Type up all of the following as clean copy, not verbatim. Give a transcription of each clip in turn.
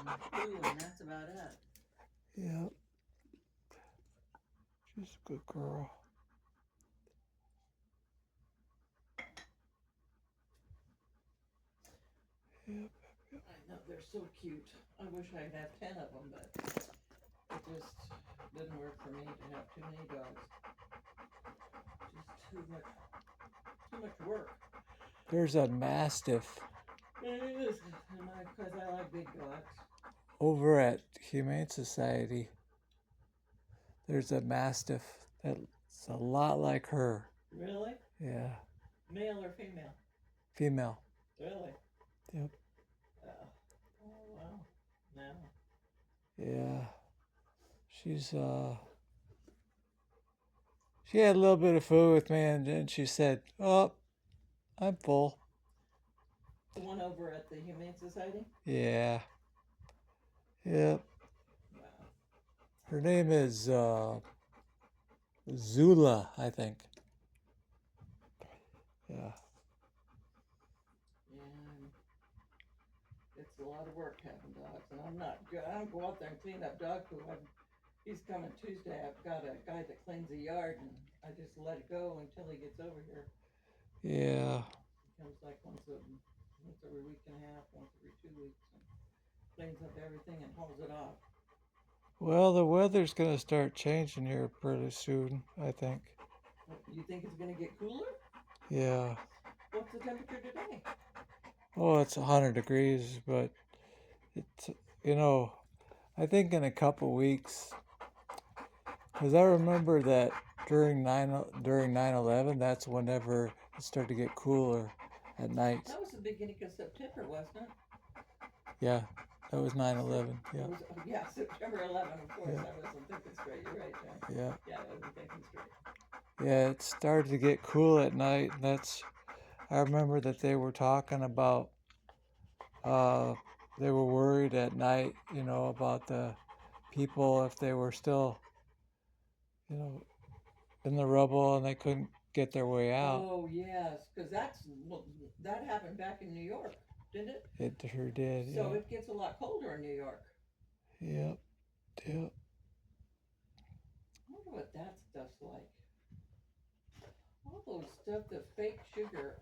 poo, and that's about it. Yep. She's a good girl. Yep. I know, they're so cute. I wish I'd have 10 of them, but it just didn't work for me to have too many dogs. Just too much work. There's a Mastiff It is, because I like big dogs. over at Humane Society. There's a Mastiff that's a lot like her. Really? Yeah. Male or female? Female. Really? Yep. Oh, wow. No. Yeah. She had a little bit of food with me, and then she said, "Oh, I'm full." The one over at the Humane Society? Yeah. Yep. Wow. Her name is Zula, I think. Yeah. Yeah. It's a lot of work having dogs, and I don't go out there and clean up dog poo. He's coming Tuesday. I've got a guy that cleans the yard, and I just let it go until he gets over here. Yeah. He comes like once every week and a half, once every 2 weeks, and cleans up everything and hauls it off. Well, the weather's going to start changing here pretty soon, I think. You think it's going to get cooler? Yeah. What's the temperature today? Oh, it's 100 degrees, but it's, I think in a couple weeks, because I remember that during 9/11, that's whenever it started to get cooler at night. That was the beginning of September, wasn't it? Yeah, that was 9/11. Yeah. Yeah, September 11th, of course. Yeah. I wasn't thinking straight. You're right, John. Yeah. Yeah, I wasn't thinking straight. Yeah, it started to get cool at night. I remember that they were talking about, they were worried at night, about the people if they were still, in the rubble and they couldn't get their way out. Oh, yes, because that happened back in New York, didn't it? It sure did. So Yeah. it gets a lot colder in New York. Yep. Yep. I wonder what that stuff's like. All those stuff, the fake sugar.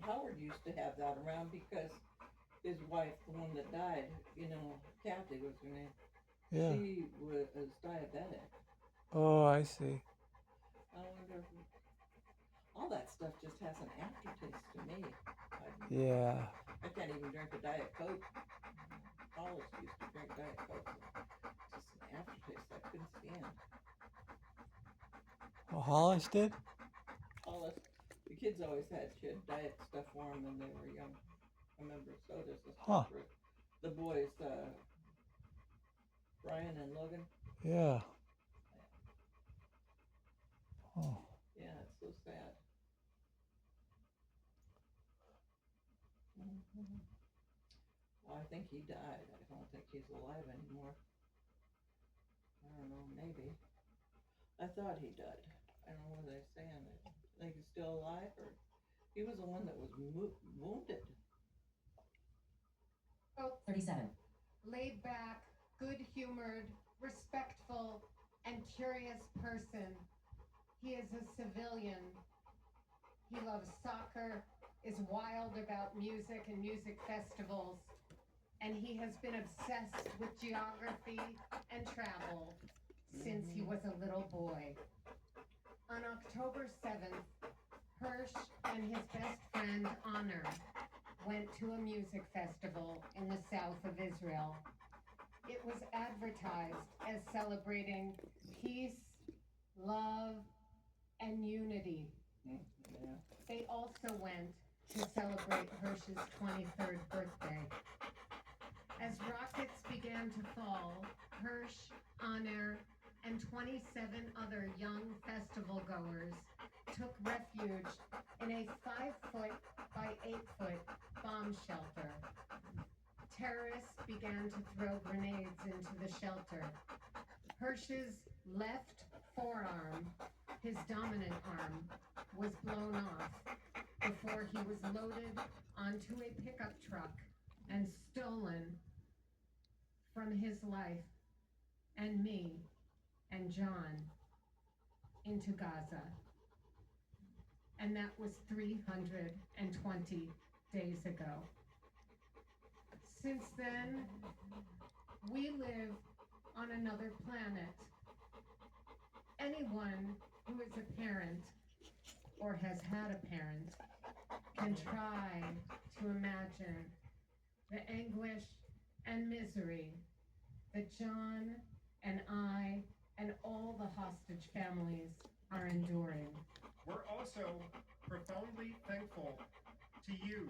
Howard used to have that around because his wife, the one that died, Kathy was her name. Yeah. She was diabetic. Oh, I see. I wonder if all that stuff just has an aftertaste to me. Yeah. I can't even drink a Diet Coke. Hollis used to drink Diet Coke. Just an aftertaste I couldn't stand. Well, Hollis did? Hollis, the kids always had diet stuff for them when they were young. I remember sodas and stuff for the boys, Brian and Logan. Yeah. Oh. Yeah, it's so sad. Mm-hmm. Well, I think he died. I don't think he's alive anymore. I don't know, maybe. I thought he died. I don't know what they're saying. I think he's still alive, or he was the one that was wounded. Oh, 37. Laid back, good-humored, respectful, and curious person. He is a civilian. He loves soccer, is wild about music and music festivals, and he has been obsessed with geography and travel since he was a little boy. On October 7th, Hirsch and his best friend Honor went to a music festival in the south of Israel. It was advertised as celebrating peace, love, and unity. Yeah. They also went to celebrate Hirsch's 23rd birthday. As rockets began to fall, Hirsch, Honor, and 27 other young festival goers took refuge in a 5-foot by 8-foot bomb shelter. Terrorists began to throw grenades into the shelter. Hirsch's left forearm, his dominant arm, was blown off before he was loaded onto a pickup truck and stolen from his life and me and John into Gaza. And that was 320 days ago. Since then, we live on another planet. Anyone who is a parent or has had a parent can try to imagine the anguish and misery that John and I and all the hostage families are enduring. We're also profoundly thankful to you,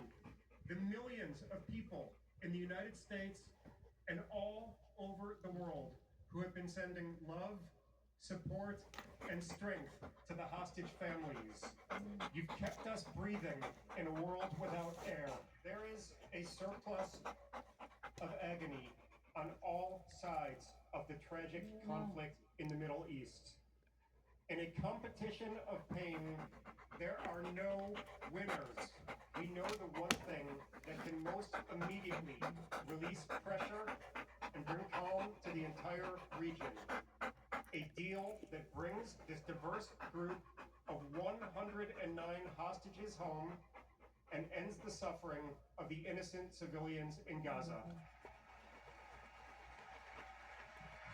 the millions of people in the United States and all over the world who have been sending love, support, and strength to the hostage families. You've kept us breathing in a world without air. There is a surplus of agony on all sides of the tragic conflict in the Middle East. In a competition of pain, there are no winners. We know the one thing that can most immediately release pressure and bring calm to the entire region. A deal that brings this diverse group of 109 hostages home and ends the suffering of the innocent civilians in Gaza.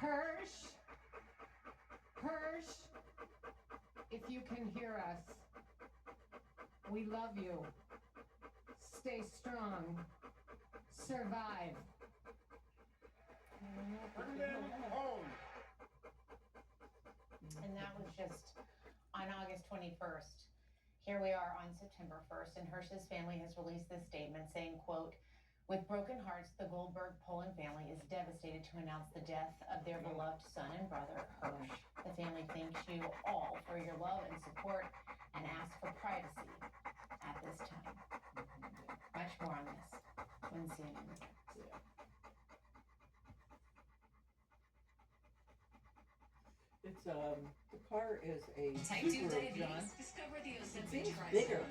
Hirsch, if you can hear us, we love you. Stay strong. Survive. Bring them home. And that was just on August 21st. Here we are on September 1st, and Hirsch's family has released this statement saying, quote, "With broken hearts, the Goldberg Poland family is devastated to announce the death of their beloved son and brother, Hirsch. The family thanks you all for your love and support and asks for privacy at this time." Much more on this when CNN returns. It's the car is a Type 2 Subaru, diabetes. John. Discover the It Ozempic seems Tri-Zone. bigger.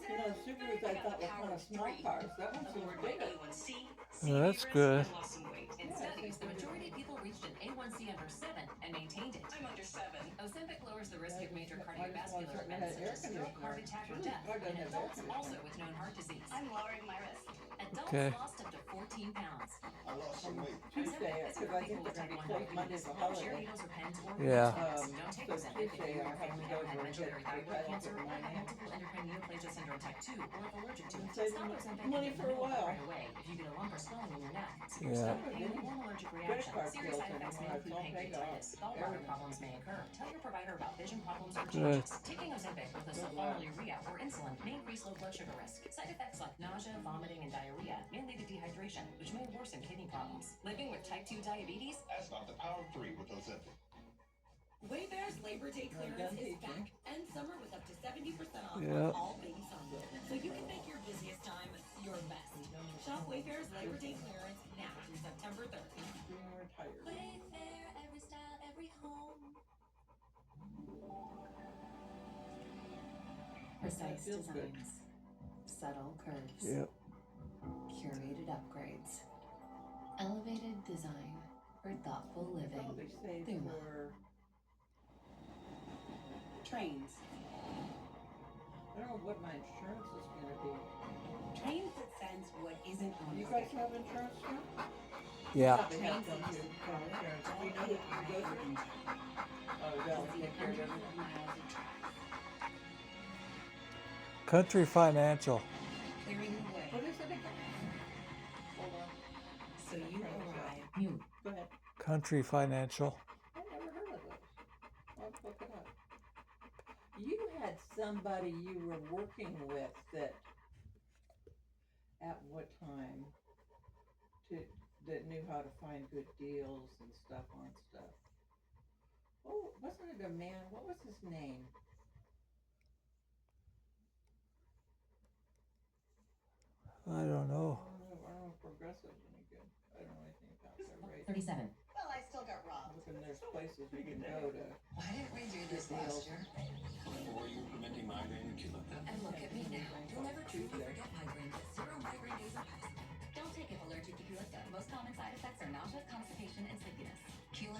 You know, Subarus I thought were kind of small cars. That one seems bigger. A1C, Yeah, that's risk, good. and lost some weight. In Yeah, studies, the I think majority of people reached an A1C under 7 and maintained it. I'm under 7. Ozempic lowers the risk of major cardiovascular events such as stroke, heart attack, or death in adults also with known heart disease. I'm lowering my risk. Adults Okay. lost up to 14 pounds. I lost some weight. Tuesday, Ozempic because I think they're going to be closed Monday's a holiday. Cheerios or pens or Yeah. Don't take So Ozempic if Tuesday you or I'll your have to family go ever over had and get medullary the thyroid title cancer for or mine. multiple endocrine neoplasia syndrome type 2 or if allergic to it. Save Stop Ozempic money and for a get while. right away if you get a lump or swelling in your neck. Severe Yeah. stomach pain or an allergic reaction. card Serious bills side effects may anymore. include It's all paid pancreatitis. off. Gallbladder Everything. problems may occur. Tell your provider about vision problems or Good. changes. Taking Ozempic with a sulfonylurea or insulin may increase low blood sugar risk. Side effects like nausea, vomiting, and diarrhea may lead to dehydration, which may worsen kidney problems. Living with type 2 diabetes? That's not the power of 3 with Ozempic. Wayfair's Labor Day done clearance is teaching. back, and summer with up to 70% off Yep. on all baby summer. So you can make your busiest time your best. Shop Wayfair's Labor Day clearance now through September 3rd. Being retired. Wayfair, every style, every home. Precise feels good. designs, subtle curves, Yep. curated upgrades, elevated design for thoughtful living. Probably save Thuma. for, Trains. I don't know what my insurance is going to be. Trains that sense what isn't on You your guys schedule. have insurance too? Yeah. Probably have some too. Car insurance. Do you know who you go through? Oh, they'll take care of everything. miles of track. Country Financial. Clearing the way What is it again? Hold on. so you arrive. Mute. Go ahead. Country Financial. I never heard of those. I'll look it up. You had somebody you were working with that, at what time, that knew how to find good deals and stuff on stuff. Oh, wasn't it a man? What was his name? I don't know. I don't know if Progressive's any good. I don't know anything about their rates. 37. Well, I still got robbed. Look, and there's places you can go to. Why didn't we do this Good last deals. year? Before you were preventing migraine, you looked at And look at me now. You'll never truly forget migraine, but 0 migraine days are past. Don't take it allergic to Qulipta.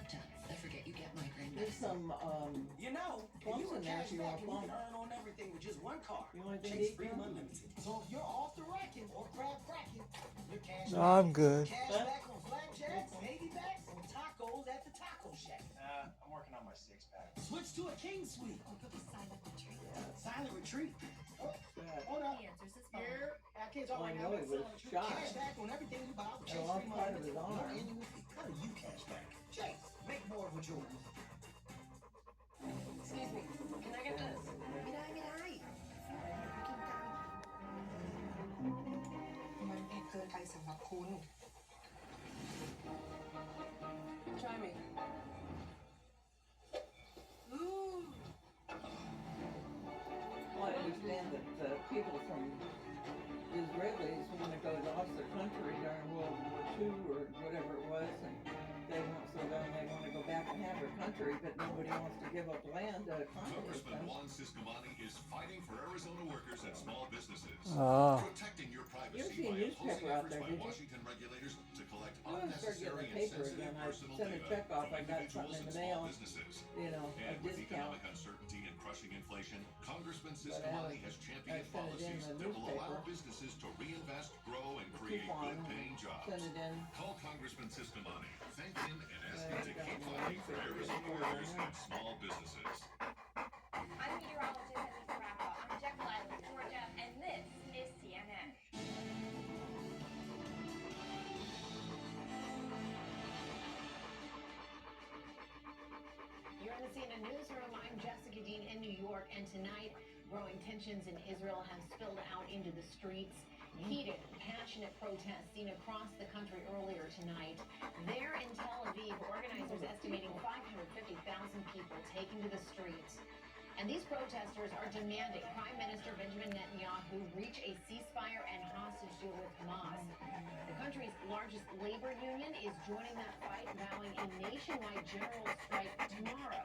leptons. I forget you get migraine There's medicine. some, You know, plums you in there if you want cash back and you plums. can earn on everything with just one card. You want anything to Chase eat, Freedom Tom? Unlimited. So if you're off the racking or crab fracking, you're cash No, I'm good. cash Huh? back on flapjacks, baby backs, and tacos at the taco shack. I'm working on my six-pack. Switch to a king suite. Or go to silent retreat. Silent retreat. Oh, Good. hold up. He answers his phone. Here, I can't talk Well, I right know now. he but was silent retreat. shot. Cash back on everything you buy with And Chase one Freedom part of his Unlimited. No arm. annual fee. How do you cash back? Chase, make more with yours. Excuse me, can I get this? Mira, ay.มันเผ็ดเกินไปสำหรับคุณ Try me. Ooh. Well, I understand that the people from Israelis want to go off the country during World War II or whatever it was, and they want they want to go back and have their country, but nobody wants to give up land to communist Congressman them. Juan Ciscomani is fighting for Arizona workers and small businesses, Ah. protecting your You privacy ever see a by newspaper opposing out efforts there, by did you? Washington regulators to collect I always start getting unnecessary the and paper sensitive again. I personal sent a data check off. from I got individuals something in and the small mail, businesses. you know, a And with discount. economic uncertainty and crushing inflation, Congressman But I Ciscomani haven't- has I championed sent it in policies the that will allow newspaper. businesses to reinvest, grow, and create Coupon, good-paying jobs. send it in. Call Congressman Ciscomani, thank him, and ask I him to got keep one fighting for newspaper Arizona in workers there. and small businesses. I'm meteorologist Anissa Rappa on Jekyll Island, Georgia, and this is CNN. You're in the CNN newsroom. I'm Jessica Dean in New York, and tonight, growing tensions in Israel have spilled out into the streets. Heated, passionate protests seen across the country earlier tonight. There in Tel Aviv, organizers estimating 550,000 people taking to the streets. And these protesters are demanding Prime Minister Benjamin Netanyahu reach a ceasefire and hostage deal with Hamas. The country's largest labor union is joining that fight, vowing a nationwide general strike tomorrow.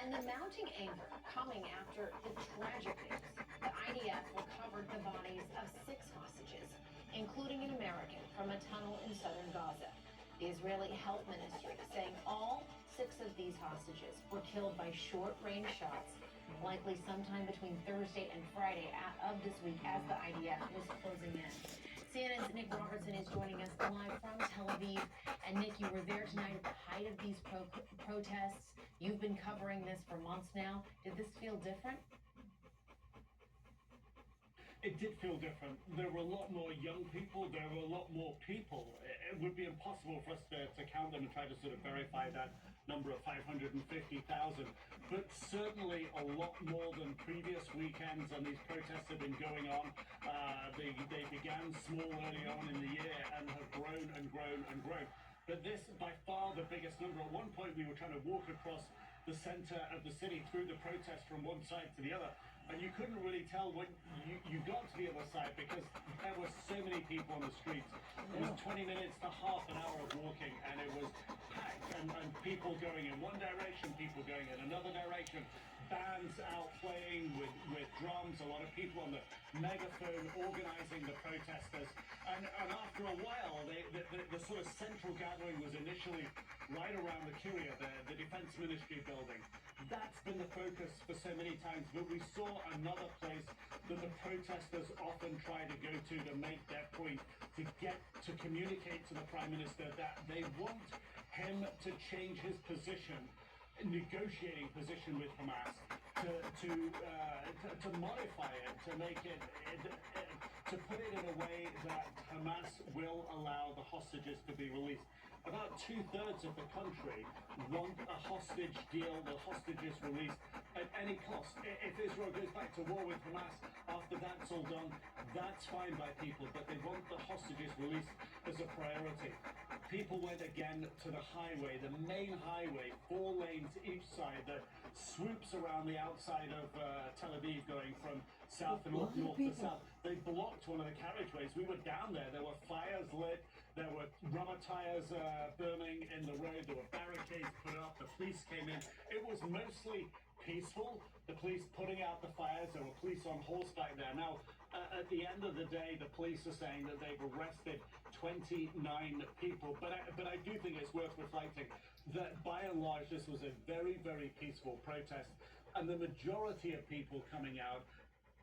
And the mounting anger coming after the tragic news. The IDF recovered the bodies of 6 hostages, including an American from a tunnel in southern Gaza. The Israeli Health Ministry saying all 6 of these hostages were killed by short-range shots, likely sometime between Thursday and Friday of this week as the IDF was closing in. CNN's Nick Robertson is joining us live from Tel Aviv. And Nick, you were there tonight at the height of these protests. You've been covering this for months now. Did this feel different? It did feel different. There were a lot more young people. There were a lot more people. It would be impossible for us to count them and try to sort of verify that number of 550,000. But certainly a lot more than previous weekends, and these protests have been going on. They began small early on in the year and have grown and grown and grown. But this, by far, the biggest number. At one point, we were trying to walk across the center of the city through the protest from one side to the other. And you couldn't really tell when you got to the other side because there were so many people on the streets. It was 20 minutes to half an hour of walking, and it was packed, and people going in one direction, people going in another direction, bands out playing with drums, a lot of people on the megaphone organizing the protesters. And after a while, the sort of central gathering was initially right around the Kyria, the Defense Ministry building. That's been the focus for so many times, but we saw another place that the protesters often try to go to make their point, to communicate to the Prime Minister that they want him to change his position, negotiating position with Hamas, to modify it, to make it, to put it in a way that Hamas will allow the hostages to be released. About 2/3 of the country want a hostage deal, the hostages released at any cost. If Israel goes back to war with Hamas, after that's all done, that's fine by people, but they want the hostages released as a priority. People went again to the highway, the main highway, 4 lanes each side, that swoops around the outside of Tel Aviv, going from south and north to south. They blocked one of the carriageways. We were down there. There were fires lit. There were rubber tires burning in the road. There were barricades put up. The police came in. It was mostly peaceful. The police putting out the fires. There were police on horseback there. Now, at the end of the day, the police are saying that they've arrested 29 people. But I do think it's worth reflecting that by and large, this was a very, very peaceful protest. And the majority of people coming out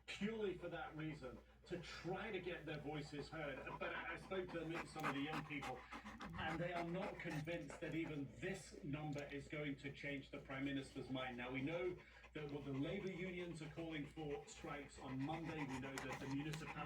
purely for that reason, to try to get their voices heard. But I spoke to some of the young people, and they are not convinced that even this number is going to change the Prime Minister's mind. Now, we know that the labour unions are calling for strikes on Monday. We know that the municipalities